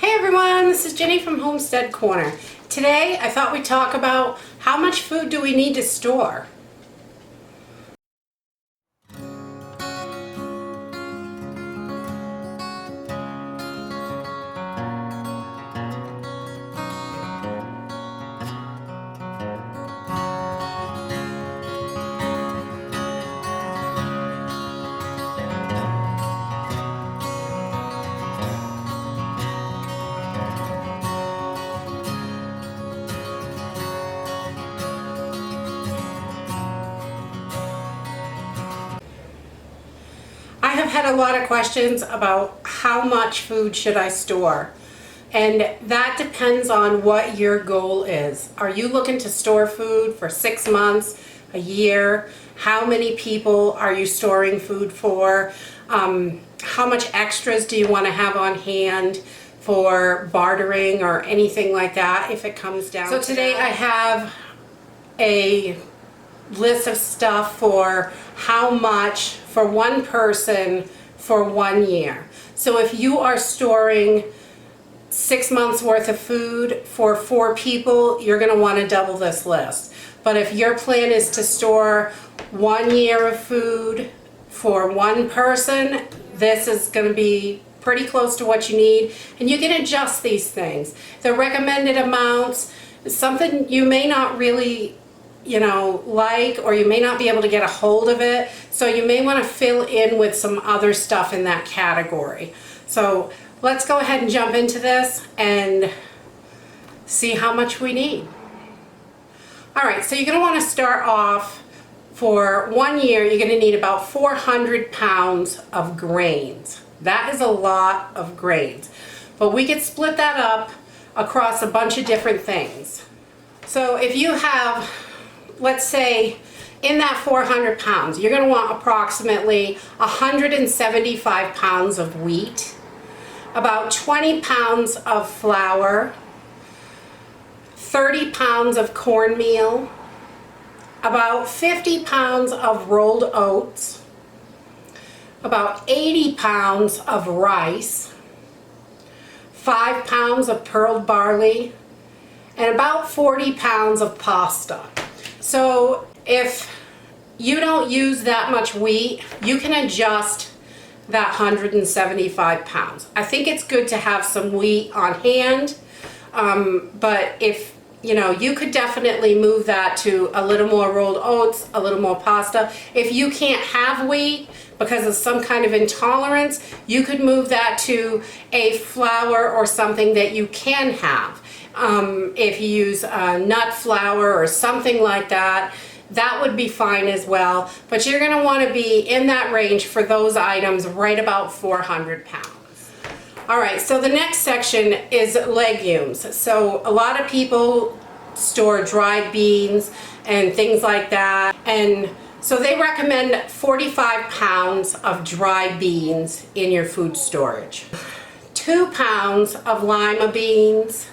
Hey everyone, this is Jenny from Homestead Corner. Today I thought we'd talk about how much food do we need to store. I have had a lot of questions about how much food should I store, and that depends on what your goal is. Are you looking to store food for 6 months, a year? How many people are you storing food for? How much extras do you want to have on hand for bartering or anything like that if it comes down to that? So today I have a list of stuff for how much for one person for 1 year. So if you are storing 6 months worth of food for 4 people, you're going to want to double this list. But if your plan is to store 1 year of food for one person, this is going to be pretty close to what you need, and you can adjust these things. The recommended amounts is something you may not really like, or you may not be able to get a hold of it, so you may want to fill in with some other stuff in that category. So let's go ahead and jump into this and see how much we need. Alright, so you're going to want to start off for 1 year. You're going to need about 400 pounds of grains. That is a lot of grains, but we could split that up across a bunch of different things. So if you have, let's say, in that 400 pounds, you're going to want approximately 175 pounds of wheat, about 20 pounds of flour, 30 pounds of cornmeal, about 50 pounds of rolled oats, about 80 pounds of rice, 5 pounds of pearled barley, and about 40 pounds of pasta. So if you don't use that much wheat, you can adjust that 175 pounds. I think it's good to have some wheat on hand, but if you could definitely move that to a little more rolled oats, a little more pasta. If you can't have wheat because of some kind of intolerance, you could move that to a flour or something that you can have. If you use nut flour or something like that, that would be fine as well. But you're going to want to be in that range for those items, right about 400 pounds. Alright, so the next section is legumes. So a lot of people store dried beans and things like that, and so they recommend 45 pounds of dried beans in your food storage. 2 pounds of lima beans,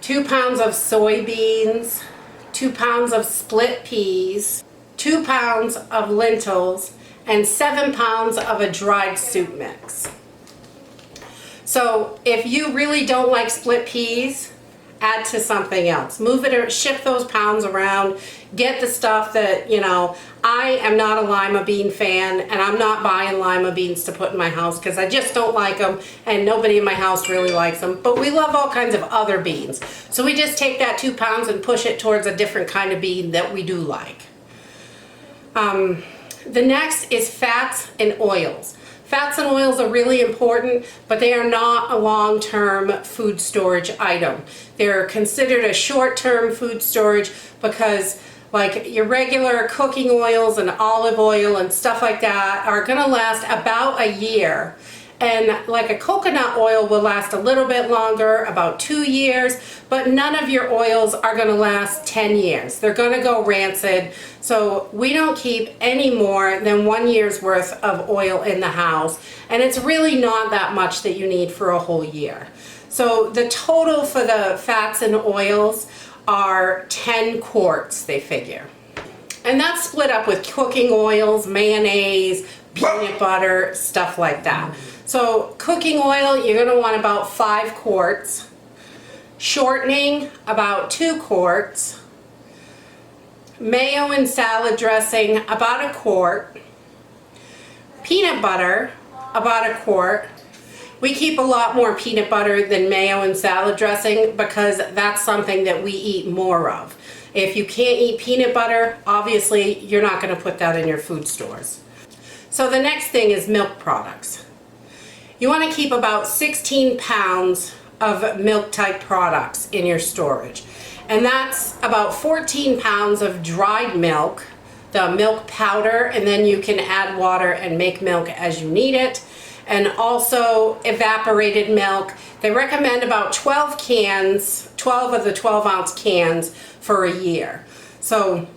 2 pounds of soybeans, 2 pounds of split peas, 2 pounds of lentils, and 7 pounds of a dried soup mix. So if you really don't like split peas, add to something else. Move it or shift those pounds around. Get the stuff that, I am not a lima bean fan, and I'm not buying lima beans to put in my house because I just don't like them, and nobody in my house really likes them. But we love all kinds of other beans. So we just take that 2 pounds and push it towards a different kind of bean that we do like. The next is fats and oils. Fats and oils are really important, but they are not a long-term food storage item. They're considered a short-term food storage because, like, your regular cooking oils and olive oil and stuff like that are going to last about a year. And like a coconut oil will last a little bit longer, about 2 years, but none of your oils are going to last 10 years. They're going to go rancid. So we don't keep any more than 1 year's worth of oil in the house. And it's really not that much that you need for a whole year. So the total for the fats and oils are 10 quarts, they figure. And that's split up with cooking oils, mayonnaise, peanut butter, stuff like that. So cooking oil, you're going to want about 5 quarts. Shortening, about 2 quarts. Mayo and salad dressing, about 1 quart. Peanut butter, about 1 quart. We keep a lot more peanut butter than mayo and salad dressing because that's something that we eat more of. If you can't eat peanut butter, obviously you're not going to put that in your food stores. So the next thing is milk products. You want to keep about 16 pounds of milk type products in your storage. And that's about 14 pounds of dried milk, the milk powder, and then you can add water and make milk as you need it. And also evaporated milk. They recommend about 12 cans, 12 of the 12-ounce cans for a year. So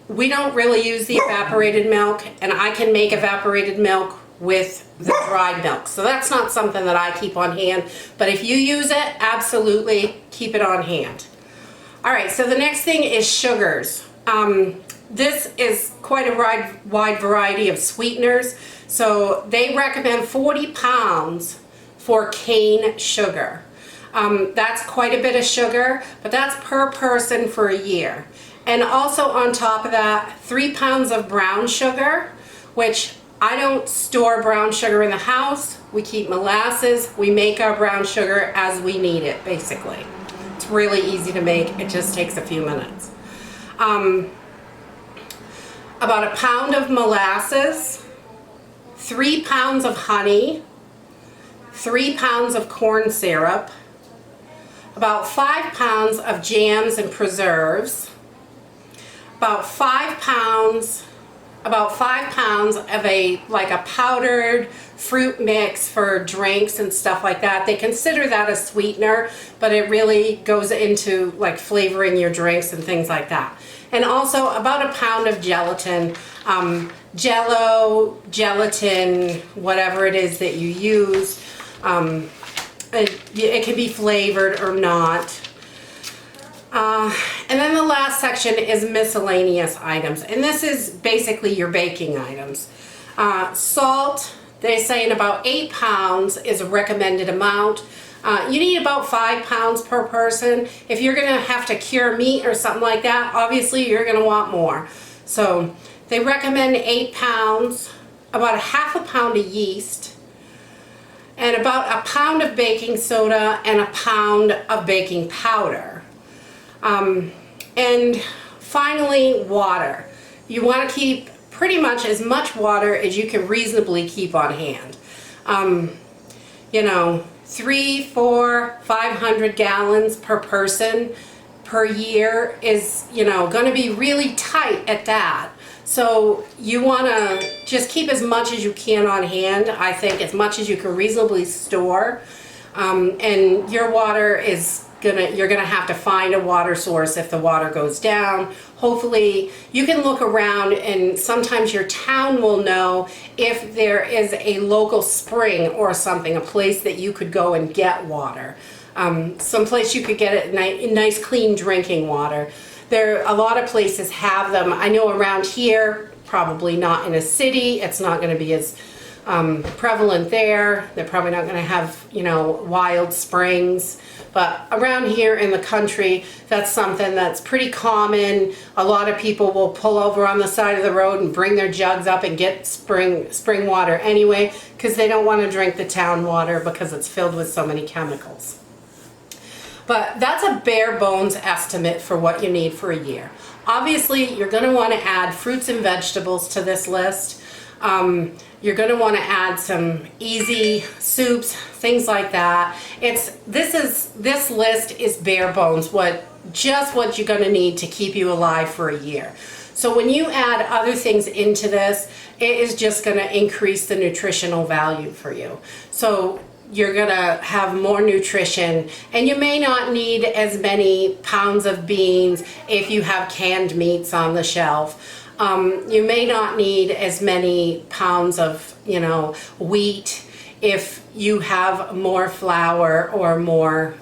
we don't really use the evaporated milk, and I can make evaporated milk with the dried milk. So that's not something that I keep on hand, but if you use it, absolutely keep it on hand. All right, so the next thing is sugars. This is quite a wide variety of sweeteners. So they recommend 40 pounds for cane sugar. That's quite a bit of sugar, but that's per person for a year. And also on top of that, 3 pounds of brown sugar, which I don't store brown sugar in the house. We keep molasses. We make our brown sugar as we need it, basically. It's really easy to make. It just takes a few minutes. About 1 pound of molasses, 3 pounds of honey, 3 pounds of corn syrup, about 5 pounds of jams and preserves, about 5 pounds of a powdered fruit mix for drinks and stuff like that. They consider that a sweetener, but it really goes into like flavoring your drinks and things like that. And also about 1 pound of gelatin, Jello, gelatin, whatever it is that you use. It can be flavored or not. And then the last section is miscellaneous items, and this is basically your baking items. Salt, they say in about 8 pounds is a recommended amount. You need about 5 pounds per person. If you're going to have to cure meat or something like that, obviously you're going to want more. So they recommend 8 pounds, about 1/2 pound of yeast, and about 1 pound of baking soda and 1 pound of baking powder. And finally, water. You want to keep pretty much as much water as you can reasonably keep on hand. 300, 400, 500 gallons per person per year is, going to be really tight at that. So you want to just keep as much as you can on hand. I think as much as you can reasonably store. And your water is you're gonna have to find a water source if the water goes down. Hopefully you can look around, and sometimes your town will know if there is a local spring or something, a place that you could go and get water. Someplace you could get it nice clean drinking water. A lot of places have them. I know around here, probably not in a city, it's not going to be as prevalent there. They're probably not going to have, wild springs. But around here in the country, that's something that's pretty common. A lot of people will pull over on the side of the road and bring their jugs up and get spring water anyway, because they don't want to drink the town water because it's filled with so many chemicals. But that's a bare bones estimate for what you need for a year. Obviously, you're going to want to add fruits and vegetables to this list. You're going to want to add some easy soups, things like that. This list is bare bones, just what you're going to need to keep you alive for a year. So when you add other things into this, it is just going to increase the nutritional value for you. So you're going to have more nutrition, and you may not need as many pounds of beans if you have canned meats on the shelf. You may not need as many pounds of, wheat if you have more flour or more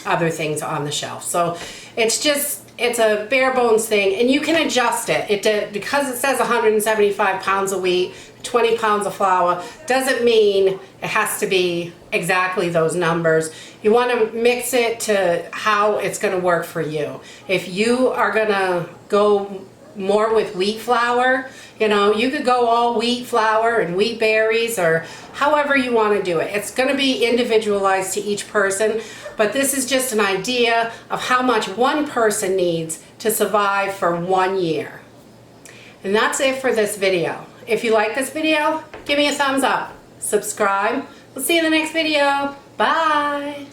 other things on the shelf. So it's just it's a bare bones thing, and you can adjust it. Because it says 175 pounds a week, 20 pounds of flour, doesn't mean it has to be exactly those numbers. You want to mix it to how it's going to work for you. If you are going to go more with wheat flour, you know, you could go all wheat flour and wheat berries, or however you want to do it. It's going to be individualized to each person, but this is just an idea of how much one person needs to survive for 1 year. And that's it for this video. If you like this video, give me a thumbs up. Subscribe. We'll see you in the next video. Bye.